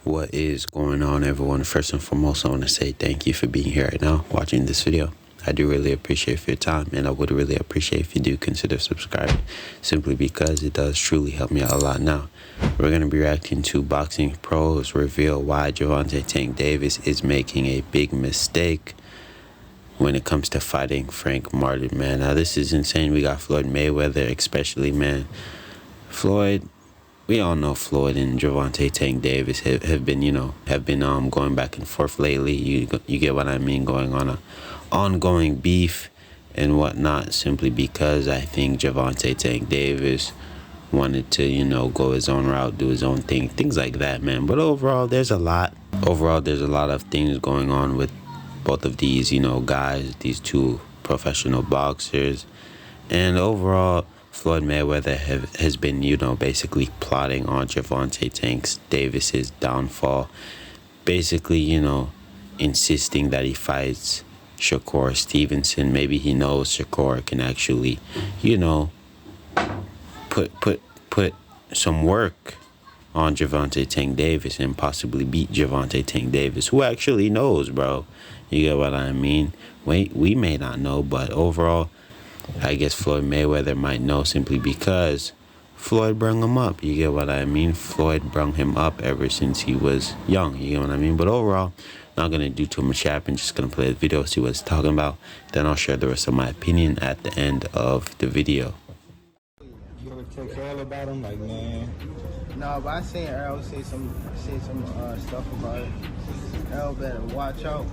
What is going on, everyone? First and foremost, I want to say thank you for being here right now, watching this video. I do really appreciate your time, and I would really appreciate if you do consider subscribing, simply because it does truly help me out a lot. Now, we're going to be reacting to Boxing Pros reveal why Gervonta "Tank" Davis is making a big mistake when it comes to fighting Frank Martin, man. Now, this is insane. We got Floyd Mayweather, especially, man. Floyd, we all know Floyd and Gervonta "Tank" Davis have been going back and forth lately. You get what I mean, going on a ongoing beef and whatnot, simply because I think Gervonta "Tank" Davis wanted to, go his own route, do his own thing, things like that, man. But overall, there's a lot of things going on with both of these, guys, these two professional boxers. And overall, Floyd Mayweather has been, basically plotting on Gervonta "Tank" Davis's downfall. Basically, insisting that he fights Shakur Stevenson. Maybe he knows Shakur can actually, put some work on Gervonta "Tank" Davis and possibly beat Gervonta "Tank" Davis, who actually knows, bro. You get what I mean? We may not know, but overall, I guess Floyd Mayweather might know, simply because Floyd brung him up. You get what I mean? Floyd brung him up ever since he was young. You get what I mean? But overall, not going to do too much happening. Just going to play the video, see what it's talking about. Then I'll share the rest of my opinion at the end of the video. You ever text Earl about him? Like, man. No, but I seen Earl say some stuff about it. Earl better watch out.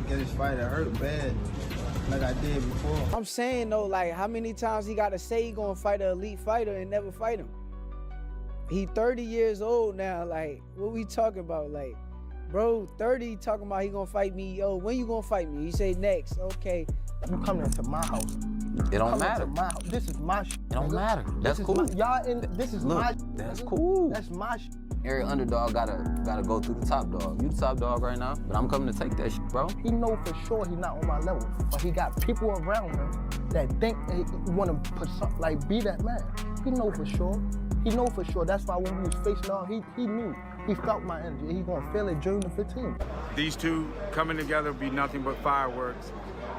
Get his fighter hurt bad, like I did before. I'm saying though, like, how many times he gotta say he gonna fight an elite fighter and never fight him? He 30 years old now. Like, what we talking about? Like, bro, 30 talking about he gonna fight me. Yo, when you gonna fight me? He say next. Okay. You coming into my house? It don't matter. My house. This is my shit. It don't matter. That's cool. Y'all in. This is Look, my. that's cool. That's my shit. Every underdog gotta go through the top dog. You the top dog right now, but I'm coming to take that shit, bro. He know for sure he not on my level, but he got people around him that think he want to put something, like, be that man. He know for sure. He know for sure. That's why when we was facing off, he knew. He felt my energy. He gonna feel it June the 15th. These two coming together will be nothing but fireworks,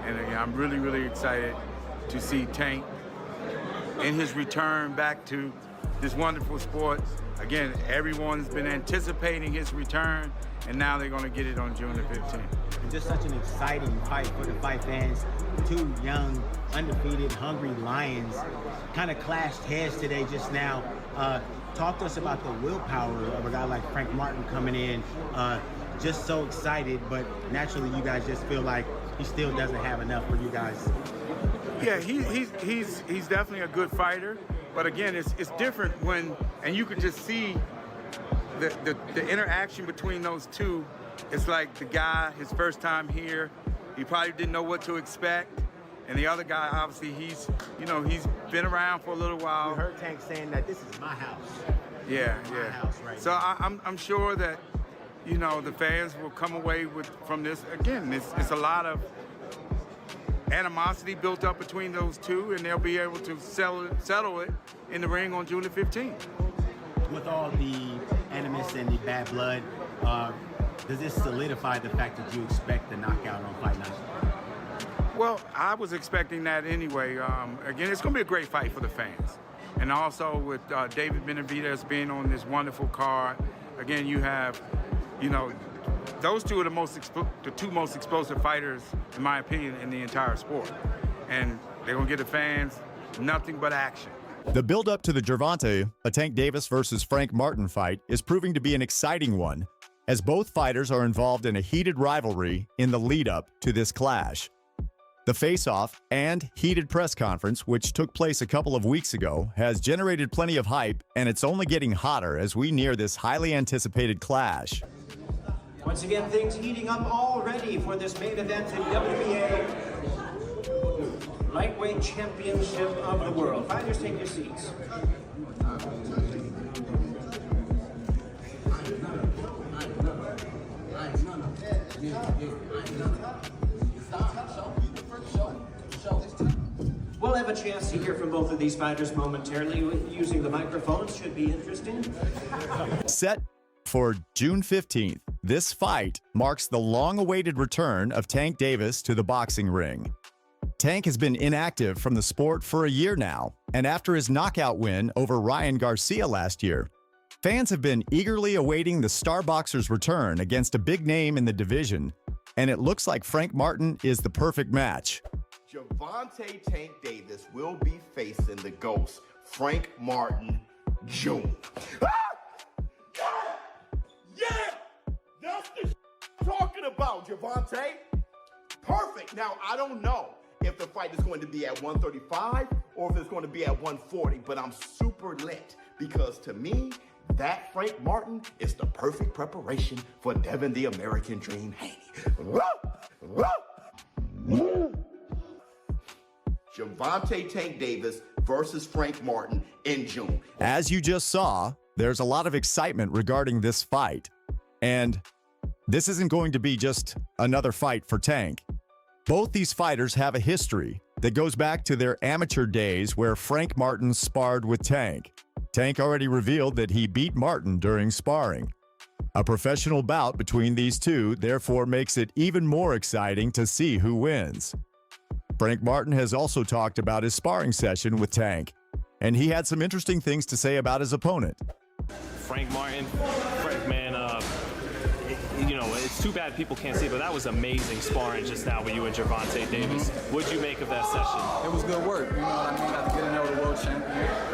and I'm really, really excited to see Tank in his return back to this wonderful sport. Again, everyone's been anticipating his return, and now they're going to get it on June the 15th. Just such an exciting fight for the fight fans. Two young, undefeated, hungry lions kind of clashed heads today just now. Talk to us about the willpower of a guy like Frank Martin coming in. Just so excited, but naturally you guys just feel like he still doesn't have enough for you guys. Yeah, he's definitely a good fighter, but again, it's different when, and you could just see the interaction between those two. It's like the guy, his first time here, he probably didn't know what to expect, and the other guy, obviously, he's been around for a little while. We heard Tank saying that this is my house. Yeah, my yeah. house right so now. I'm sure that the fans will come away from this. Again, it's a lot of animosity built up between those two, and they'll be able to settle it in the ring on June the 15th. With all the animus and the bad blood, does this solidify the fact that you expect the knockout on Fight Night? Well, I was expecting that anyway. Again, it's going to be a great fight for the fans. And also with David Benavidez being on this wonderful card, again, you have, those two are the two most explosive fighters, in my opinion, in the entire sport. And they're going to give the fans nothing but action. The build-up to the Gervonta, a Tank Davis versus Frank Martin fight, is proving to be an exciting one, as both fighters are involved in a heated rivalry in the lead-up to this clash. The face-off and heated press conference, which took place a couple of weeks ago, has generated plenty of hype, and it's only getting hotter as we near this highly anticipated clash. Once again, things heating up already for this main event in WBA Lightweight Championship of the World. Fighters, take your seats. We'll have a chance to hear from both of these fighters momentarily. Using the microphones should be interesting. Set for June 15th, this fight marks the long-awaited return of Tank Davis to the boxing ring. Tank has been inactive from the sport for a year now, and after his knockout win over Ryan Garcia last year, fans have been eagerly awaiting the star boxer's return against a big name in the division, and it looks like Frank Martin is the perfect match. Gervonta Tank Davis will be facing the ghost, Frank Martin Jr. Ah! Yeah! That's the I'm talking about, Gervonta. Perfect. Now, I don't know if the fight is going to be at 135 or if it's going to be at 140, but I'm super lit because to me, that Frank Martin is the perfect preparation for Devin the American Dream Haney. Gervonta Tank Davis versus Frank Martin in June. As you just saw, there's a lot of excitement regarding this fight. And this isn't going to be just another fight for Tank. Both these fighters have a history that goes back to their amateur days where Frank Martin sparred with Tank. Tank already revealed that he beat Martin during sparring. A professional bout between these two therefore makes it even more exciting to see who wins. Frank Martin has also talked about his sparring session with Tank, and he had some interesting things to say about his opponent. Frank Martin, man, it's too bad people can't see, but that was amazing sparring just now with you and Gervonta Davis. What'd you make of that session? It was good work, you know what I mean? Got to get in there with the world champion.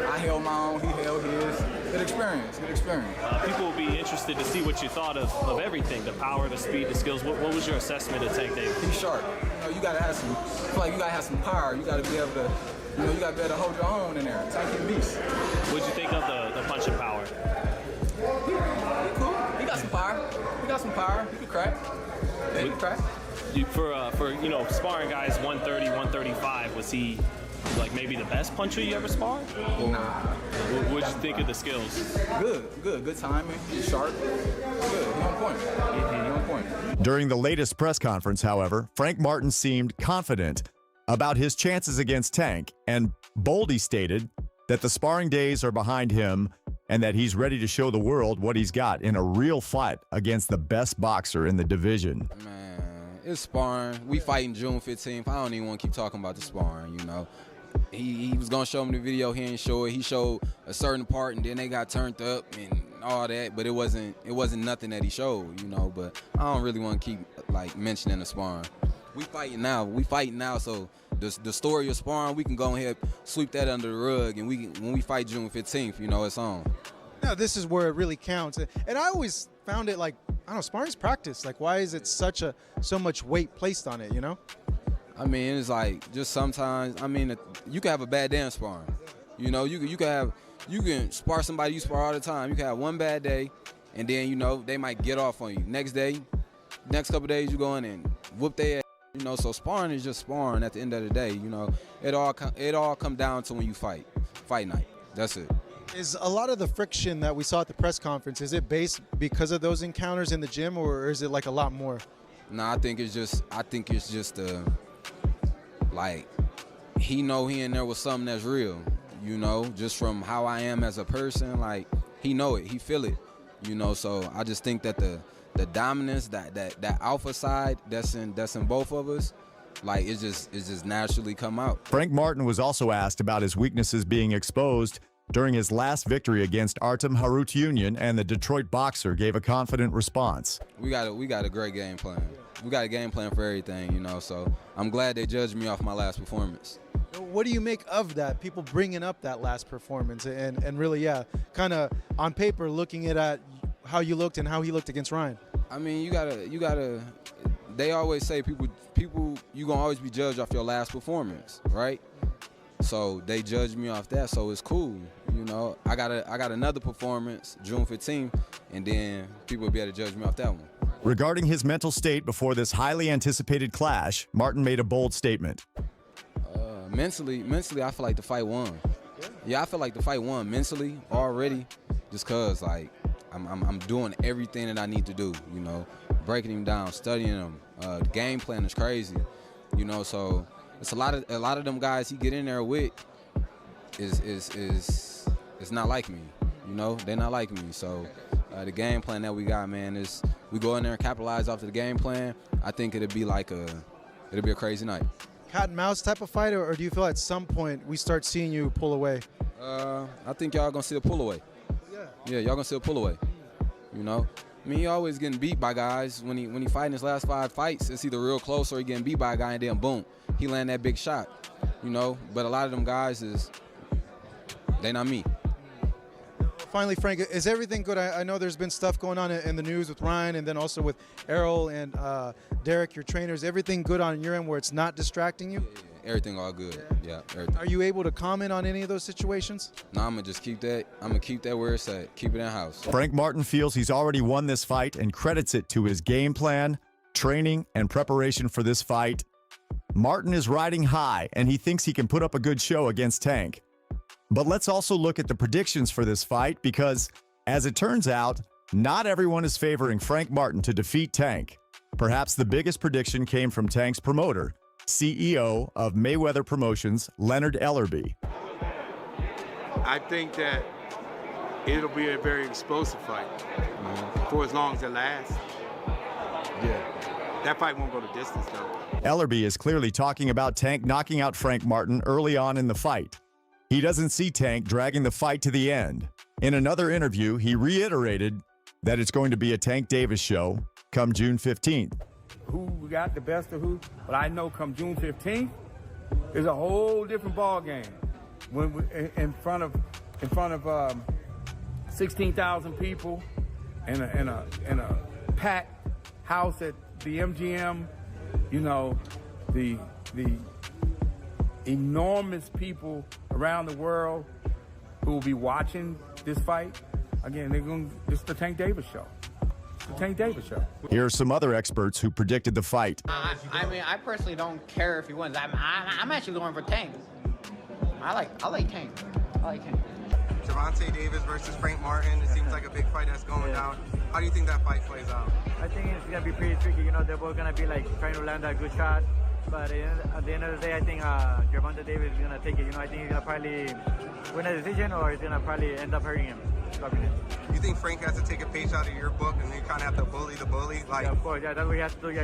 I held my own, he held his. Good experience, good experience. People will be interested to see what you thought of everything, the power, the speed, the skills. What was your assessment of Tank Davis? He's sharp. You got to have some, I feel like you got to have some power. You got to be able to, you got to be able to hold your own in there. Tank is beast. What'd you think of the punching power? Cool. He got some power. He got some power. He can crack. Yeah, he can crack. For sparring guys 130, 135, was he like maybe the best puncher you ever sparred? Nah. What'd you think of the skills? Good timing. He's sharp. Good. He on point. He on point. During the latest press conference, however, Frank Martin seemed confident about his chances against Tank, and boldly stated that the sparring days are behind him and that he's ready to show the world what he's got in a real fight against the best boxer in the division. Man, it's sparring. We fighting June 15th. I don't even want to keep talking about the sparring, He was going to show me the video. He ain't show it. He showed a certain part, and then they got turned up and all that, but it wasn't nothing that he showed, But I don't really want to keep, mentioning the sparring. We fighting now, so the story of sparring, we can go ahead, sweep that under the rug, and when we fight June 15th, it's on. Now, this is where it really counts. And I always found it sparring's practice. Why is it so much weight placed on it, I mean, it's just sometimes, you can have a bad day in sparring. You can spar somebody you spar all the time. You can have one bad day, and then, they might get off on you. Next couple days, you go in and whoop their ass. So sparring is just sparring at the end of the day. It all come down to when you fight night. That's it. Is a lot of the friction that we saw at the press conference, is it based because of those encounters in the gym, or is it a lot more? No, I think it's just he know he in there with something that's real, just from how I am as a person, he know it, he feel it, so I just think that the dominance, that alpha side that's in both of us, it just naturally come out. Frank Martin was also asked about his weaknesses being exposed during his last victory against Artem Harutyunyan, and the Detroit boxer gave a confident response. We got a great game plan. We got a game plan for everything, so I'm glad they judged me off my last performance. What do you make of that? People bringing up that last performance and really, kind of on paper looking at how you looked and how he looked against Ryan. I mean, you gotta. They always say people, you gonna always be judged off your last performance, right? So they judged me off that, so it's cool. I got another performance June 15th, and then people will be able to judge me off that one. Regarding his mental state before this highly anticipated clash, Martin made a bold statement. Mentally, I feel like the fight won. Yeah, I feel like the fight won mentally already, just cause I'm doing everything that I need to do. Breaking him down, studying him. The game plan is crazy. So it's a lot of them guys he get in there with is not like me. They're not like me. So The game plan that we got, man, is we go in there and capitalize off of the game plan. I think it'll be a crazy night. Cat and mouse type of fight, or do you feel at some point we start seeing you pull away? I think y'all gonna see a pull away. Yeah, y'all gonna see a pull away. You know, I mean, he always getting beat by guys. When he fighting his last 5 fights, it's either real close or he getting beat by a guy and then boom, he land that big shot. You know, but a lot of them guys they not me. Finally, Frank, is everything good? I know there's been stuff going on in the news with Ryan and then also with Errol and Derek, your trainers. Everything good on your end where it's not distracting you? Yeah, everything all good. Yeah, everything. Are you able to comment on any of those situations? No, I'm gonna just keep that. I'm gonna keep that where it's at. Keep it in house. Frank Martin feels he's already won this fight and credits it to his game plan, training, and preparation for this fight. Martin is riding high, and he thinks he can put up a good show against Tank. But let's also look at the predictions for this fight because, as it turns out, not everyone is favoring Frank Martin to defeat Tank. Perhaps the biggest prediction came from Tank's promoter, CEO of Mayweather Promotions, Leonard Ellerbe. I think that it'll be a very explosive fight for as long as it lasts. Yeah. That fight won't go the distance, though. Ellerbe is clearly talking about Tank knocking out Frank Martin early on in the fight. He doesn't see Tank dragging the fight to the end. In another interview, he reiterated that it's going to be a Tank Davis show come June 15th. Who got the best of who? But I know come June 15th, it's a whole different ball game. When in front of 16,000 people in a packed house at the MGM, you know, the enormous people around the world who will be watching this fight. Again, it's the Tank Davis show. It's the Tank Davis show. Here are some other experts who predicted the fight. I mean, I personally don't care if he wins. I'm actually going for Tank. I like Tank. I like Tank. Gervonta Davis versus Frank Martin. It seems like a big fight that's going down. How do you think that fight plays out? I think it's gonna be pretty tricky. You know, they're both gonna be like trying to land that good shot. But at the end of the day, I think Gervonta Davis is gonna take it. You know, I think he's gonna probably win a decision, or he's gonna probably end up hurting him. You think Frank has to take a page out of your book, and you kind of have to bully the bully? Like, yeah, of course, yeah, that's what he has to do.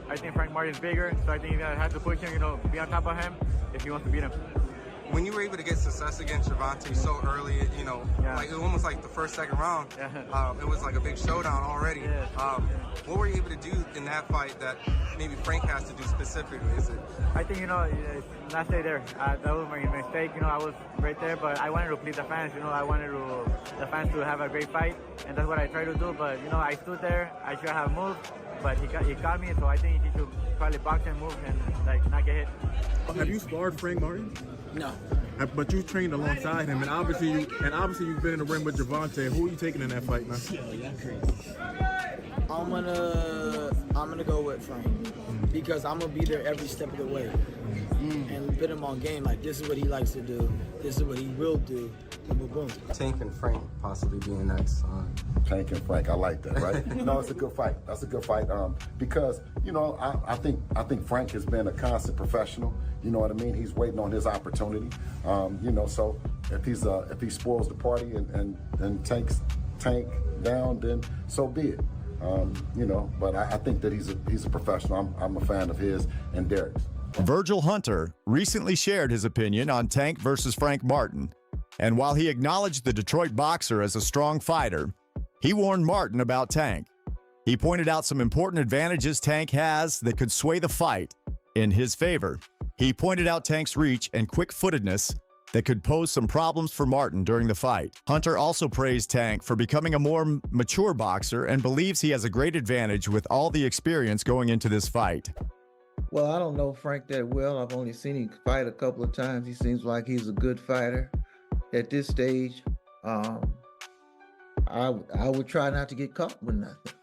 I think Frank Martin's bigger, so I think he's gonna have to push him. You know, be on top of him if he wants to beat him. When you were able to get success against Gervonta so early, you know, like it was almost like the first, second round, it was like a big showdown already. What were you able to do in that fight that maybe Frank has to do specifically? Is it? I think, you know, not stay there. That was my mistake. You know, I was right there, but I wanted to please the fans. You know, I wanted the fans to have a great fight, and that's what I tried to do. But, you know, I stood there. I should have moved, but he got me, so I think he should probably box and move and, like, not get hit. Have you sparred Frank Martin? No. But you trained alongside him, and obviously you've been in the ring with Gervonta. Who are you taking in that fight, man? I'm gonna go with Frank because I'm gonna be there every step of the way and put him on game. Like, this is what he likes to do. This is what he will do. And boom, boom. Tank and Frank possibly being next. Tank and Frank, I like that, right? No, it's a good fight. That's a good fight because, you know, I think Frank has been a constant professional. You know what I mean? He's waiting on his opportunity. You know, so if he spoils the party and takes Tank down, then so be it. You know, but I think that he's a professional. I'm a fan of his and Derek's. Virgil Hunter recently shared his opinion on Tank versus Frank Martin. And while he acknowledged the Detroit boxer as a strong fighter, he warned Martin about Tank. He pointed out some important advantages Tank has that could sway the fight in his favor. He pointed out Tank's reach and quick-footedness that could pose some problems for Martin during the fight. Hunter also praised Tank for becoming a more mature boxer and believes he has a great advantage with all the experience going into this fight. Well, I don't know Frank that well. I've only seen him fight a couple of times. He seems like he's a good fighter. At this stage, I would try not to get caught with nothing.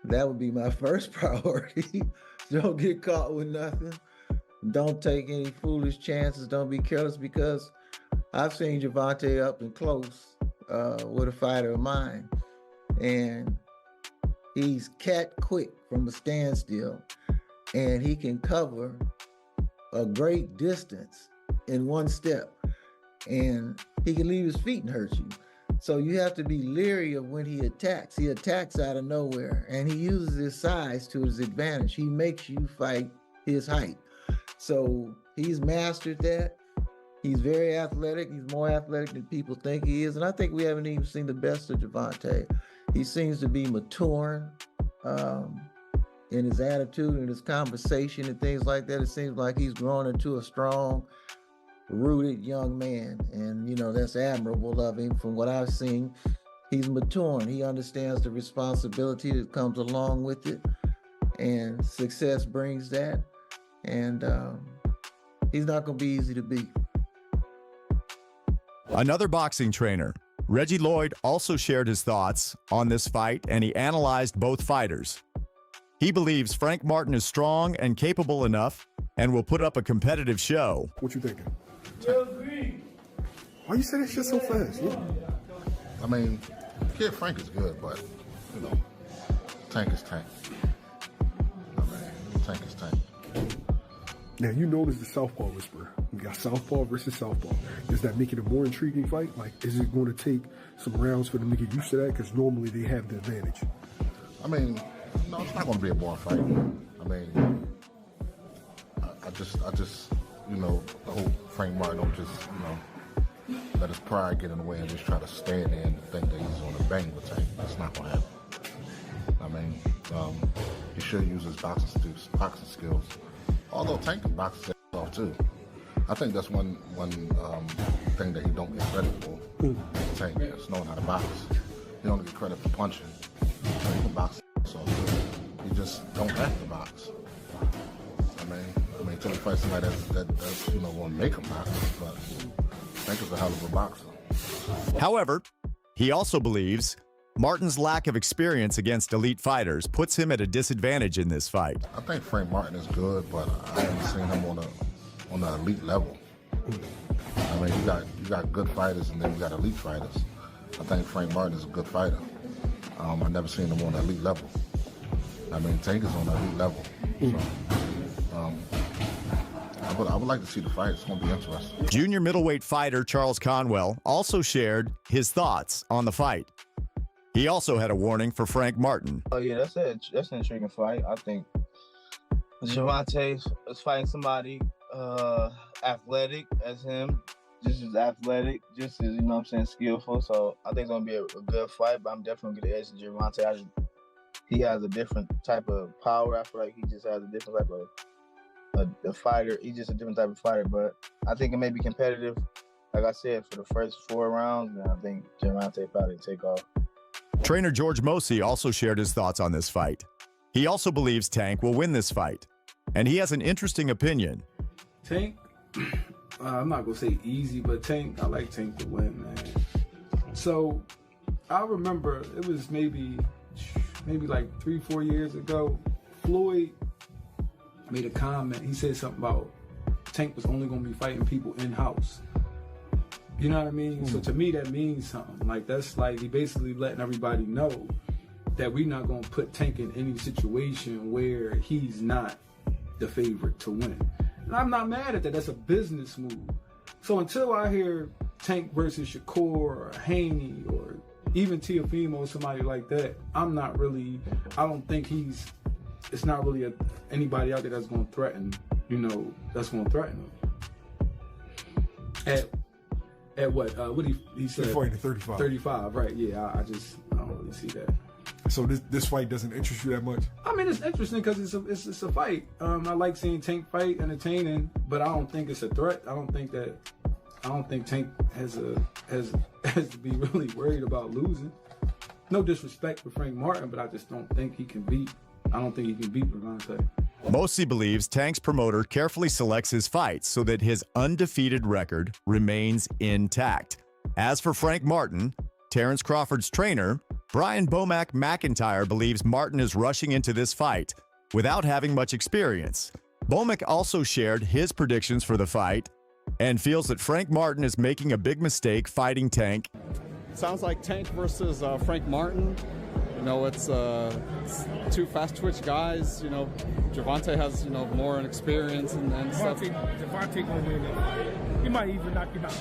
That would be my first priority. Don't get caught with nothing. Don't take any foolish chances. Don't be careless, because I've seen Gervonta up and close with a fighter of mine, and he's cat quick from a standstill, and he can cover a great distance in one step, and he can leave his feet and hurt you. So you have to be leery of when he attacks. He attacks out of nowhere, and he uses his size to his advantage. He makes you fight his height. So he's mastered that. He's very athletic. He's more athletic than people think he is. And I think we haven't even seen the best of Gervonta. He seems to be maturing in his attitude and his conversation and things like that. It seems like he's grown into a strong, rooted young man. And, you know, that's admirable of him. From what I've seen, he's maturing. He understands the responsibility that comes along with it. And success brings that. And he's not going to be easy to beat. Another boxing trainer, Reggie Lloyd, also shared his thoughts on this fight, and he analyzed both fighters. He believes Frank Martin is strong and capable enough and will put up a competitive show. What you thinking? Why you say that shit so fast? Yeah. I mean, Kid Frank is good, but, you know, Tank is Tank. I mean, Tank is Tank. Now, you notice the southpaw whisperer. We got southpaw versus southpaw. Does that make it a more intriguing fight? Like, is it going to take some rounds for them to get used to that? Because normally they have the advantage. I mean, no, it's not going to be a boring fight. I mean, I just, you know, hope Frank Martin don't just, you know, let his pride get in the way and just try to stand there and think that he's on a bang with Tank. That's not going to happen. I mean, he should use his boxing skills. Although Tank can box his ass off too. I think that's one thing that he don't get credit for. Tank is knowing how to box. He don't get credit for punching. So he can box his ass off too. He just don't have to box. I mean, until he fights somebody that's you know, going to make him box. But Tank is a hell of a boxer. However, he also believes Martin's lack of experience against elite fighters puts him at a disadvantage in this fight. I think Frank Martin is good, but I haven't seen him on the elite level. I mean, you got good fighters and then you got elite fighters. I think Frank Martin is a good fighter. I've never seen him on the elite level. I mean, Tank is on the elite level. So, I would like to see the fight. It's going to be interesting. Junior middleweight fighter Charles Conwell also shared his thoughts on the fight. He also had a warning for Frank Martin. Oh yeah, that's an intriguing fight. I think Gervonta is fighting somebody athletic as him, just as athletic, just as, you know what I'm saying, skillful. So I think it's gonna be a good fight, but I'm definitely gonna get the edge to Gervonta. He has a different type of power. I feel like he just has a different type of a fighter. He's just a different type of fighter, but I think it may be competitive. Like I said, for the first 4 rounds, and I think Gervonta probably take off. Trainer George Mosey also shared his thoughts on this fight. He also believes Tank will win this fight, and he has an interesting opinion. Tank, I'm not gonna say easy, but Tank, I like Tank to win, man. So I remember it was maybe like 3-4 years ago, Floyd made a comment. He said something about Tank was only gonna be fighting people in-house. You know what I mean? So to me, that means something. Like, that's like he basically letting everybody know that we're not going to put Tank in any situation where he's not the favorite to win. And I'm not mad at that. That's a business move. So until I hear Tank versus Shakur or Haney or even Teofimo or somebody like that, I don't think it's not really anybody out there that's going to threaten, that's going to threaten him. At what? What he said? He's fighting at 35. 35, right? Yeah, I don't really see that. So this fight doesn't interest you that much? I mean, it's interesting because it's a fight. I like seeing Tank fight, entertaining, but I don't think it's a threat. I don't think Tank has to be really worried about losing. No disrespect for Frank Martin, but I just don't think he can beat. I don't think he can beat Gervonta. Mosey believes Tank's promoter carefully selects his fights so that his undefeated record remains intact. As for Frank Martin, Terrence Crawford's trainer, Brian Bomack McIntyre, believes Martin is rushing into this fight without having much experience. Bomack also shared his predictions for the fight and feels that Frank Martin is making a big mistake fighting Tank. Sounds like Tank versus Frank Martin. It's 2 fast-twitch guys. Gervonta has, more experience and stuff. Gervonta gonna win that fight. He might even knock him out.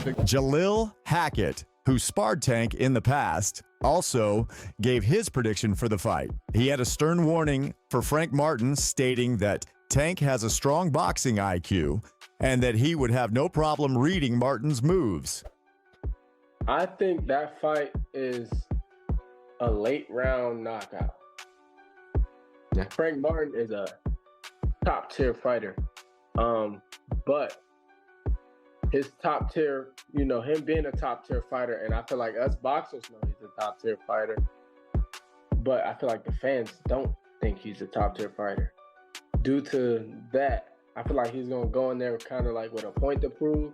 Jalil Hackett, who sparred Tank in the past, also gave his prediction for the fight. He had a stern warning for Frank Martin, stating that Tank has a strong boxing IQ and that he would have no problem reading Martin's moves. I think that fight is a late round knockout. Frank Martin is a top tier fighter. But his top tier, you know, him being a top tier fighter, and I feel like us boxers know he's a top tier fighter, but I feel like the fans don't think he's a top tier fighter. Due to that, I feel like he's gonna go in there kind of like with a point to prove,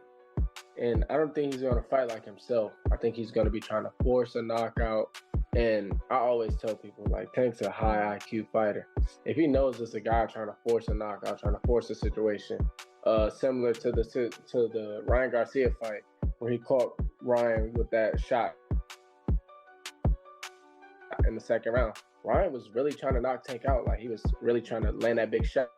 and I don't think he's gonna fight like himself. I think he's gonna be trying to force a knockout, and I always tell people, like, Tank's a high IQ fighter. If he knows it's a guy trying to force a knockout, trying to force a situation, similar to the Ryan Garcia fight, where he caught Ryan with that shot in the second round. Ryan was really trying to knock Tank out. Like, he was really trying to land that big shot,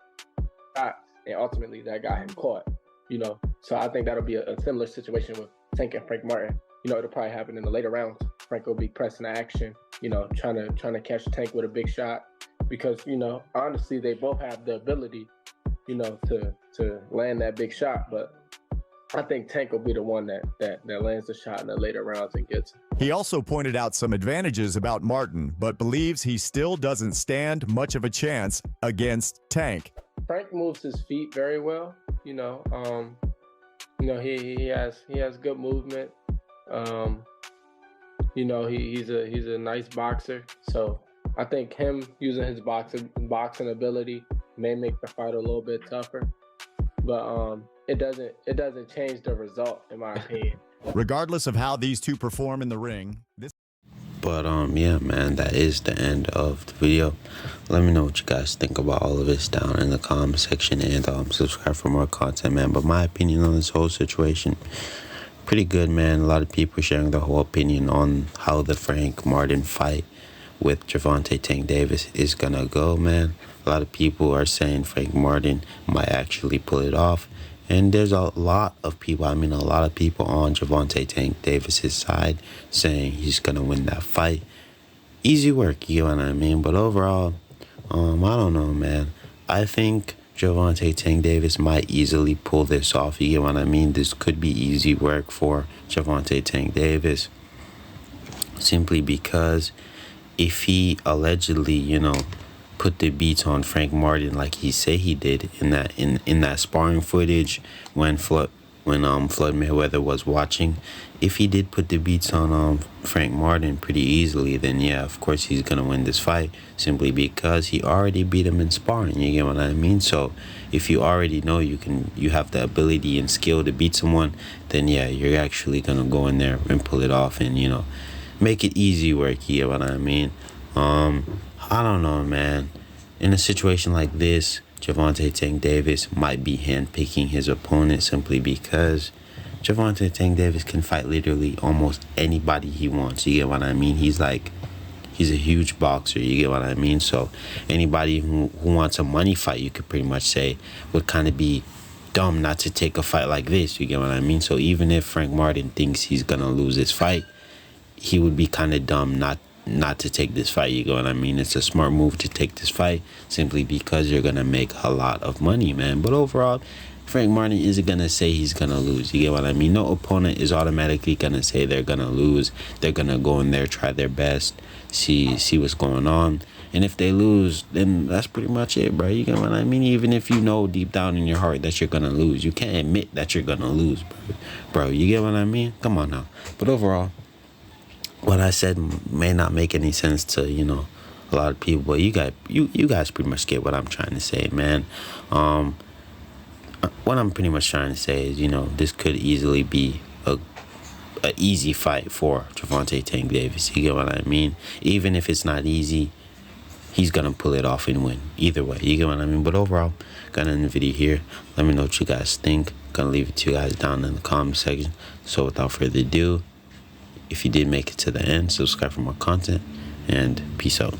and ultimately that got him caught, you know? So I think that'll be a similar situation with Tank and Frank Martin. You know, it'll probably happen in the later rounds. Frank will be pressing action, you know, trying to catch Tank with a big shot, because, you know, honestly, they both have the ability, you know, to land that big shot. But I think Tank will be the one that lands the shot in the later rounds and gets it. He also pointed out some advantages about Martin, but believes he still doesn't stand much of a chance against Tank. Frank moves his feet very well. You know, he has good movement. You know, he's a nice boxer. So I think him using his boxing ability may make the fight a little bit tougher. But it doesn't change the result, in my opinion. Regardless of how these two perform in the ring, But yeah, man, that is the end of the video. Let me know what you guys think about all of this down in the comment section, and subscribe for more content, man. But my opinion on this whole situation, pretty good, man. A lot of people sharing their whole opinion on how the Frank Martin fight with Gervonta Tank Davis is gonna go, man. A lot of people are saying Frank Martin might actually pull it off. And there's a lot of people, a lot of people on Gervonta Tank Davis's side saying he's going to win that fight. Easy work, you know what I mean? But overall, I don't know, man. I think Gervonta Tank Davis might easily pull this off, you know what I mean? This could be easy work for Gervonta Tank Davis. Simply because if he allegedly, you know, put the beats on Frank Martin like he say he did in that sparring footage when Floyd Mayweather was watching, if he did put the beats on Frank Martin pretty easily, then yeah, of course he's gonna win this fight, simply because he already beat him in sparring, you get what I mean? So if you already know you have the ability and skill to beat someone, then yeah, you're actually gonna go in there and pull it off and, you know, make it easy work, you get what I mean? I don't know, man. In a situation like this, Gervonta Tank Davis might be handpicking his opponent simply because Gervonta Tank Davis can fight literally almost anybody he wants. You get what I mean? He's a huge boxer. You get what I mean? So anybody who wants a money fight, you could pretty much say, would kind of be dumb not to take a fight like this. You get what I mean? So even if Frank Martin thinks he's going to lose this fight, he would be kind of dumb not to take this fight, you know what I mean? It's a smart move to take this fight simply because you're going to make a lot of money, man. But overall, Frank Martin isn't going to say he's going to lose, you get what I mean? No opponent is automatically going to say they're going to lose. They're going to go in there, try their best, see what's going on. And if they lose, then that's pretty much it, bro. You get what I mean? Even if you know deep down in your heart that you're going to lose, you can't admit that you're going to lose, bro. You get what I mean? Come on now. But overall, what I said may not make any sense to, you know, a lot of people, but you guys pretty much get what I'm trying to say, man. What I'm pretty much trying to say is, you know, this could easily be a easy fight for Gervonta Tank Davis. You get what I mean? Even if it's not easy, he's gonna pull it off and win. Either way, you get what I mean? But overall, gonna end the video here. Let me know what you guys think. Gonna leave it to you guys down in the comment section. So without further ado, if you did make it to the end, subscribe for more content, and peace out.